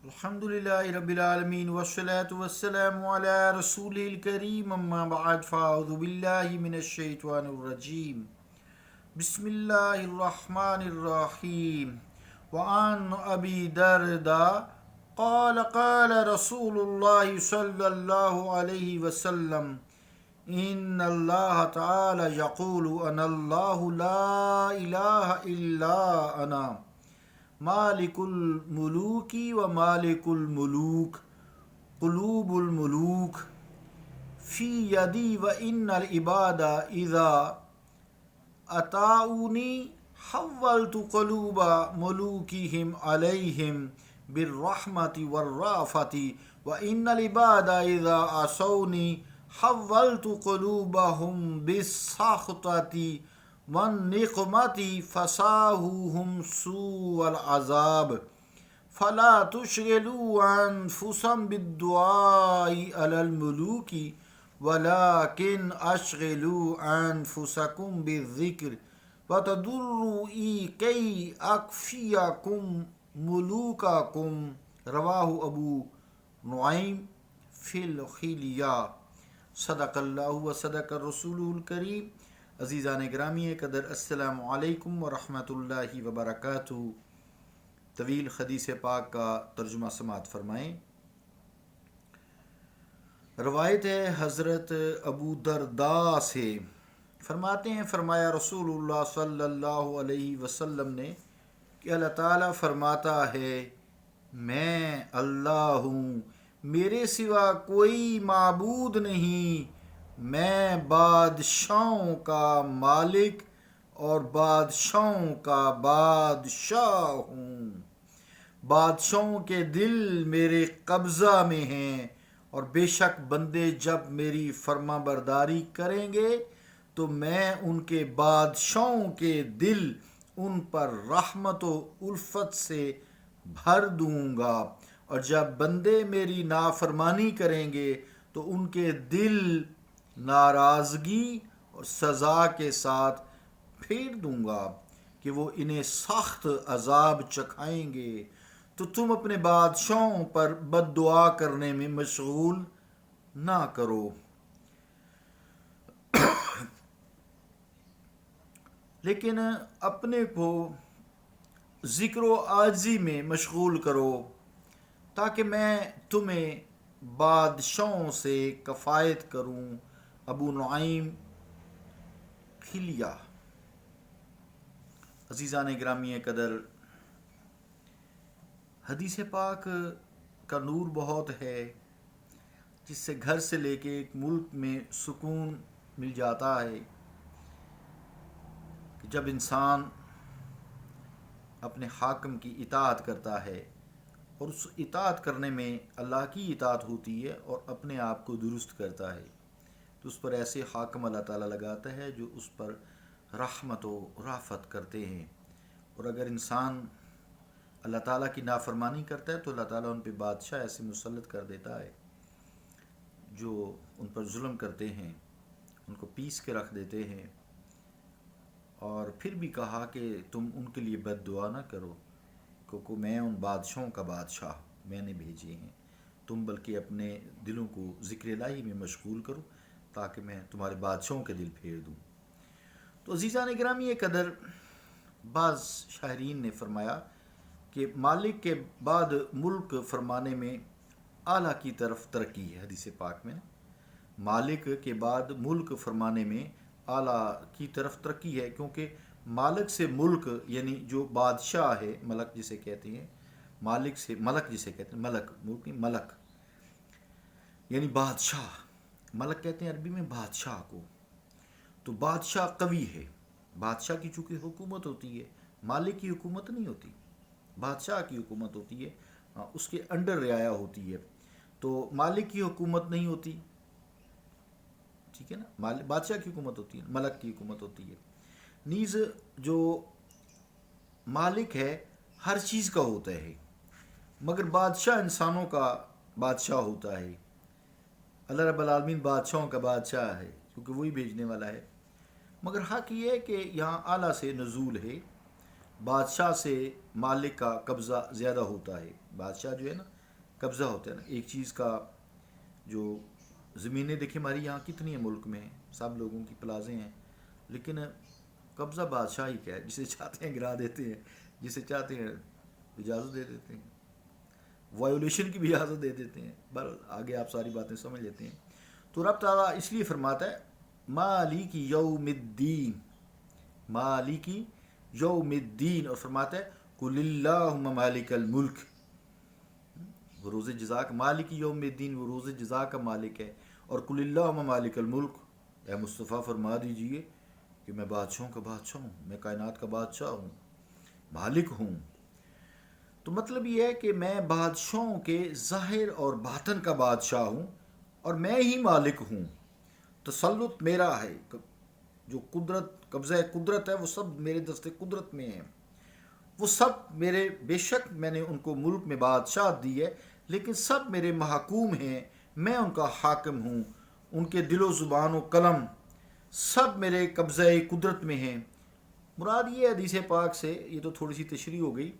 الحمدللہ رب العالمین والصلاة والسلام علی رسول الکریم اما بعد فاعوذ باللہ من الشیطان الرجیم بسم اللہ الرحمن الرحیم وعن ابی دردہ قال قال رسول اللہ صلی اللہ علیہ وسلم ان اللہ تعالی یقول انا اللہ لا الہ الا انا مالک الملوک و مالک الملوک قلوب الملوک فی یدی و ان العباد اذا اطاعونی حولت قلوب ملوکہم علیہم بالرحمت والرافت و ان العباد اذا عصونی حولت قلوبہم بالسخطۃ والنقمة فساہوہم سوء العذاب فلا تشغلوا انفسکم بالدعاء علی الملوک ولكن اشغلوا انفسکم بالذکر وتضروا کی اکفیکم ملوککم رواہ ابو نعیم فی الحلیہ صدق اللہ و صدق الرسول الکریم۔ عزیزان گرامی قدر، السلام علیکم ورحمۃ اللہ وبرکاتہ۔ طویل حدیث پاک کا ترجمہ سماعت فرمائیں۔ روایت ہے حضرت ابو درداء سے، فرماتے ہیں فرمایا رسول اللہ صلی اللہ علیہ وسلم نے کہ اللہ تعالیٰ فرماتا ہے میں اللہ ہوں، میرے سوا کوئی معبود نہیں، میں بادشاہوں کا مالک اور بادشاہوں کا بادشاہ ہوں۔ بادشاہوں کے دل میرے قبضہ میں ہیں، اور بے شک بندے جب میری فرما برداری کریں گے تو میں ان کے بادشاہوں کے دل ان پر رحمت و الفت سے بھر دوں گا، اور جب بندے میری نافرمانی کریں گے تو ان کے دل ناراضگی اور سزا کے ساتھ پھیر دوں گا کہ وہ انہیں سخت عذاب چکھائیں گے۔ تو تم اپنے بادشاہوں پر بد دعا کرنے میں مشغول نہ کرو، لیکن اپنے کو ذکر و عاجزی میں مشغول کرو تاکہ میں تمہیں بادشاہوں سے کفایت کروں۔ ابو نعیم حلیہ۔ عزیزان گرامی قدر، حدیث پاک کا نور بہت ہے، جس سے گھر سے لے کے ایک ملک میں سکون مل جاتا ہے کہ جب انسان اپنے حاکم کی اطاعت کرتا ہے، اور اس اطاعت کرنے میں اللہ کی اطاعت ہوتی ہے اور اپنے آپ کو درست کرتا ہے، تو اس پر ایسے حاکم اللہ تعالیٰ لگاتا ہے جو اس پر رحمت و رافت کرتے ہیں۔ اور اگر انسان اللہ تعالیٰ کی نافرمانی کرتا ہے تو اللہ تعالیٰ ان پہ بادشاہ ایسے مسلط کر دیتا ہے جو ان پر ظلم کرتے ہیں، ان کو پیس کے رکھ دیتے ہیں۔ اور پھر بھی کہا کہ تم ان کے لیے بد دعا نہ کرو، کیونکہ میں ان بادشاہوں کا بادشاہ میں نے بھیجے ہیں، تم بلکہ اپنے دلوں کو ذکر الہی میں مشغول کرو تاکہ میں تمہارے بادشاہوں کے دل پھیر دوں۔ تو عزیزان گرامی قدر، بعض شاعرین نے فرمایا کہ مالک کے بعد ملک فرمانے میں اعلیٰ کی طرف ترقی ہے۔ حدیث پاک میں مالک کے بعد ملک فرمانے میں اعلیٰ کی طرف ترقی ہے، کیونکہ مالک سے ملک یعنی جو بادشاہ ہے، ملک جسے کہتے ہیں، مالک سے ملک جسے کہتے ہیں، ملک ملک نہیں، ملک یعنی بادشاہ، ملک کہتے ہیں عربی میں بادشاہ کو۔ تو بادشاہ قوی ہے، بادشاہ کی چونکہ حکومت ہوتی ہے، مالک کی حکومت نہیں ہوتی، بادشاہ کی حکومت ہوتی ہے، اس کے انڈر رعایا ہوتی ہے، تو مالک کی حکومت نہیں ہوتی، ٹھیک ہے نا، بادشاہ کی حکومت ہوتی ہے، ملک کی حکومت ہوتی ہے۔ نیز جو مالک ہے ہر چیز کا ہوتا ہے، مگر بادشاہ انسانوں کا بادشاہ ہوتا ہے۔ اللہ رب العالمین بادشاہوں کا بادشاہ ہے کیونکہ وہی بھیجنے والا ہے، مگر حق یہ ہے کہ یہاں اعلیٰ سے نزول ہے، بادشاہ سے مالک کا قبضہ زیادہ ہوتا ہے۔ بادشاہ جو ہے نا، قبضہ ہوتا ہے نا ایک چیز کا. جو زمینیں دیکھیں ہماری یہاں کتنی ہیں ملک میں، سب لوگوں کی پلازے ہیں، لیکن قبضہ بادشاہی کا ہے. جسے چاہتے ہیں گرا دیتے ہیں، جسے چاہتے ہیں اجازت دے دیتے ہیں، وائیولیشن کی بھی اجازت دے دیتے ہیں. بل آگے آپ ساری باتیں سمجھ لیتے ہیں. تو رب تعالیٰ اس لیے فرماتا ہے مالک یوم الدین، مالک یوم الدین، اور فرماتا ہے قل اللہم مالک الملک. وہ روز جزا کا مالک یوم الدین، وہ روز جزا کا مالک ہے. اور قل اللہم مالک الملک، اے مصطفیٰ فرما دیجئے کہ میں بادشاہوں کا بادشاہ ہوں، میں کائنات کا بادشاہ ہوں، مالک ہوں. تو مطلب یہ ہے کہ میں بادشاہوں کے ظاہر اور باطن کا بادشاہ ہوں اور میں ہی مالک ہوں. تسلط میرا ہے، جو قدرت قبضہ قدرت ہے وہ سب میرے دست قدرت میں ہے. وہ سب میرے، بے شک میں نے ان کو ملک میں بادشاہ دی ہے، لیکن سب میرے محکوم ہیں، میں ان کا حاکم ہوں. ان کے دل و زبان و قلم سب میرے قبضہ قدرت میں ہیں. مراد یہ حدیث پاک سے، یہ تو تھوڑی سی تشریح ہو گئی،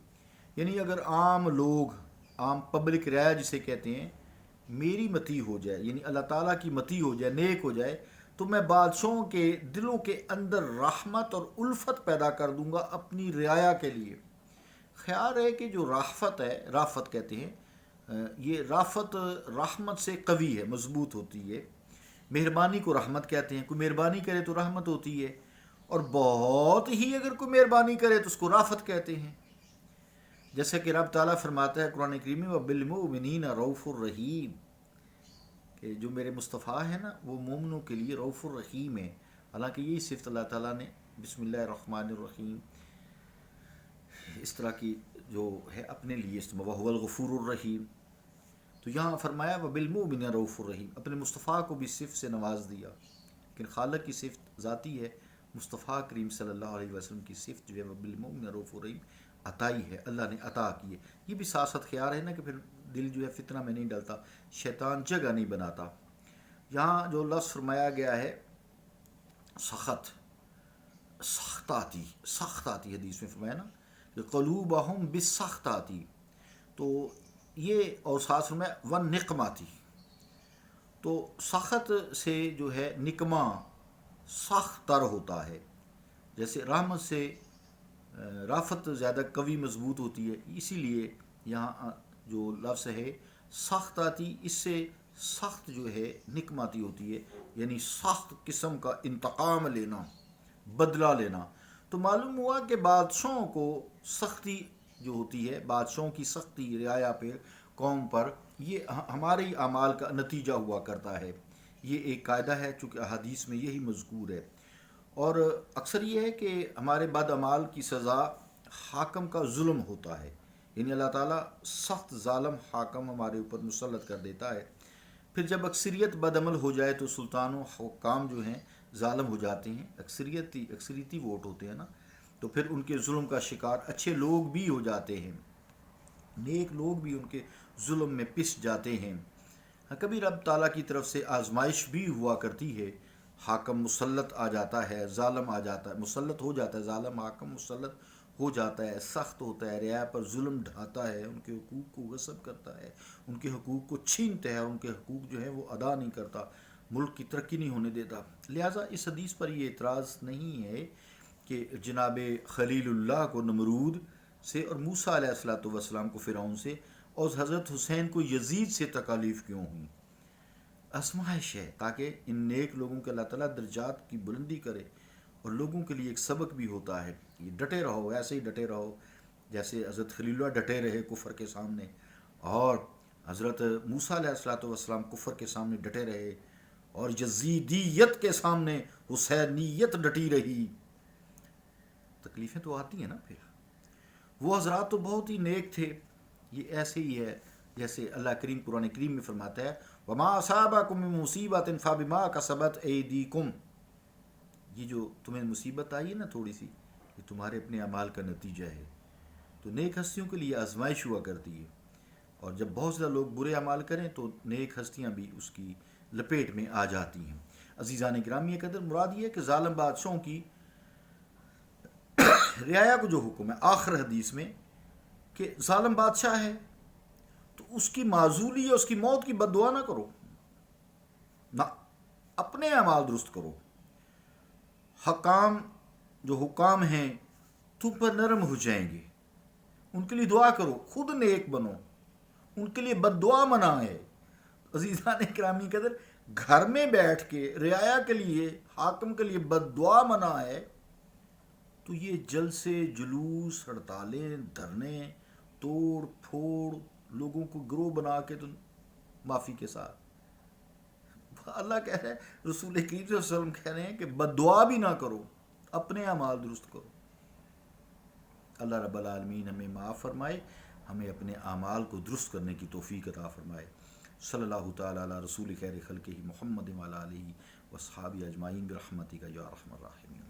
یعنی اگر عام لوگ، عام پبلک رائے جسے کہتے ہیں، میری متی ہو جائے، یعنی اللہ تعالیٰ کی متی ہو جائے، نیک ہو جائے، تو میں بادشاہوں کے دلوں کے اندر رحمت اور الفت پیدا کر دوں گا اپنی رعایا کے لیے. خیال ہے کہ جو رافت ہے، رافت کہتے ہیں، یہ رافت رحمت سے قوی ہے، مضبوط ہوتی ہے. مہربانی کو رحمت کہتے ہیں، کوئی مہربانی کرے تو رحمت ہوتی ہے، اور بہت ہی اگر کوئی مہربانی کرے تو اس کو رافت کہتے ہیں. جیسے کہ رب تعالیٰ فرماتا ہے قرآن کریم میں وَبِالْمُؤْمِنِينَ رَوْفُ الرَّحِيمُ، کہ جو میرے مصطفیٰ ہیں نا وہ مومنوں کے لیے رؤوف الرحیم ہے. حالانکہ یہی صفت اللہ تعالیٰ نے بسم اللہ الرحمن الرحیم اس طرح کی جو ہے اپنے لیے استعمال، وَهُوَ الْغَفُورُ الرَّحِيمُ. تو یہاں فرمایا وَبِالْمُؤْمِنِينَ رَوْفُ الرَّحِيمُ، اپنے مصطفیٰ کو بھی صفت سے نواز دیا. لیکن خالق کی صفت ذاتی ہے، مصطفیٰ کریم صلی اللہ علیہ وسلم کی صفت جو ہے وَبِالْمُؤْمِنِينَ رَوْفُ الرَّحِيمُ عطائی ہے، اللہ نے عطا کی ہے. یہ بھی ساتھ ساتھ خیال ہے نا کہ پھر دل جو ہے فتنہ میں نہیں ڈلتا، شیطان جگہ نہیں بناتا. یہاں جو لفظ فرمایا گیا ہے سخت، سخت آتی حدیث میں فرمایا نا کہ قلوبہم بالسخط آتی، تو یہ اور ساتھ فرمایا ون آتی. تو سخت سے جو ہے نکمہ سخت تر ہوتا ہے، جیسے رحمت سے رافت زیادہ قوی مضبوط ہوتی ہے. اسی لیے یہاں جو لفظ ہے سخت آتی، اس سے سخت جو ہے نکماتی ہوتی ہے، یعنی سخت قسم کا انتقام لینا، بدلہ لینا. تو معلوم ہوا کہ بادشاہوں کو سختی جو ہوتی ہے، بادشاہوں کی سختی رعایا پہ، قوم پر، یہ ہمارے اعمال کا نتیجہ ہوا کرتا ہے. یہ ایک قاعدہ ہے چونکہ احادیث میں یہی مذکور ہے. اور اکثر یہ ہے کہ ہمارے بد اعمال کی سزا حاکم کا ظلم ہوتا ہے، یعنی اللہ تعالیٰ سخت ظالم حاکم ہمارے اوپر مسلط کر دیتا ہے. پھر جب اکثریت بد عمل ہو جائے تو سلطان و حکام جو ہیں ظالم ہو جاتے ہیں، اکثریتی ووٹ ہوتے ہیں نا، تو پھر ان کے ظلم کا شکار اچھے لوگ بھی ہو جاتے ہیں، نیک لوگ بھی ان کے ظلم میں پس جاتے ہیں. کبھی رب تعالیٰ کی طرف سے آزمائش بھی ہوا کرتی ہے، حاکم مسلط آ جاتا ہے، ظالم آ جاتا ہے، مسلط ہو جاتا ہے، ظالم حاکم مسلط ہو جاتا ہے، سخت ہوتا ہے، رعایا پر ظلم ڈھاتا ہے، ان کے حقوق کو غصب کرتا ہے، ان کے حقوق کو چھینتا ہے، اور ان کے حقوق جو ہیں وہ ادا نہیں کرتا، ملک کی ترقی نہیں ہونے دیتا. لہٰذا اس حدیث پر یہ اعتراض نہیں ہے کہ جناب خلیل اللہ کو نمرود سے اور موسیٰ علیہ السلام کو فرعون سے اور حضرت حسین کو یزید سے تکالیف کیوں ہوئیں. آزمائش ہے تاکہ ان نیک لوگوں کے اللہ تعالیٰ درجات کی بلندی کرے، اور لوگوں کے لیے ایک سبق بھی ہوتا ہے. یہ ڈٹے رہو، ایسے ہی ڈٹے رہو جیسے حضرت خلیل اللہ ڈٹے رہے کفر کے سامنے، اور حضرت موسیٰ علیہ السلام کفر کے سامنے ڈٹے رہے، اور یزیدیت کے سامنے حسینیت ڈٹی رہی. تکلیفیں تو آتی ہیں نا. پھر وہ حضرات تو بہت ہی نیک تھے. یہ ایسے ہی ہے جیسے اللہ کریم قرآن کریم میں فرماتا ہے وَمَا أَصَابَكُم مِّن مُّصِيبَةٍ فَبِمَا كَسَبَتْ أَيْدِيكُمْ. یہ جو تمہیں مصیبت آئی ہے نا تھوڑی سی، یہ تمہارے اپنے اعمال کا نتیجہ ہے. تو نیک ہستیوں کے لیے آزمائش ہوا کرتی ہے، اور جب بہت زیادہ لوگ برے اعمال کریں تو نیک ہستیاں بھی اس کی لپیٹ میں آ جاتی ہیں. عزیزان گرامی قدر، مراد یہ ہے کہ ظالم بادشاہوں کی رعایا کو جو حکم ہے آخر حدیث میں کہ ظالم بادشاہ ہے تو اس کی معزولی یا اس کی موت کی بد دعا نہ کرو، نہ، اپنے اعمال درست کرو۔ جو حکام ہیں تم پر نرم ہو جائیں گے، ان کے لیے دعا کرو، خود نیک بنو، ان کے لیے بد دعا منع ہے۔ عزیزان کرامی قدر، گھر میں بیٹھ کے رعایا کے لیے، حاکم کے لیے بد دعا منع ہے، تو یہ جلسے، جلوس، ہڑتالیں، دھرنے، توڑ پھوڑ، لوگوں کو گروہ بنا کے، تو معافی کے ساتھ اللہ کہہ رہے ہیں، رسول کریم صلی اللہ علیہ وسلم کہہ رہے ہیں کہ بد دعا بھی نہ کرو، اپنے اعمال درست کرو۔ اللہ رب العالمین ہمیں معاف فرمائے، ہمیں اپنے اعمال کو درست کرنے کی توفیق عطا فرمائے۔ صلی اللہ تعالی علی رسول خیر خلقہ محمد وعلی آلہ وصحابہ اجمعین برحمتک یا ارحم الراحمین۔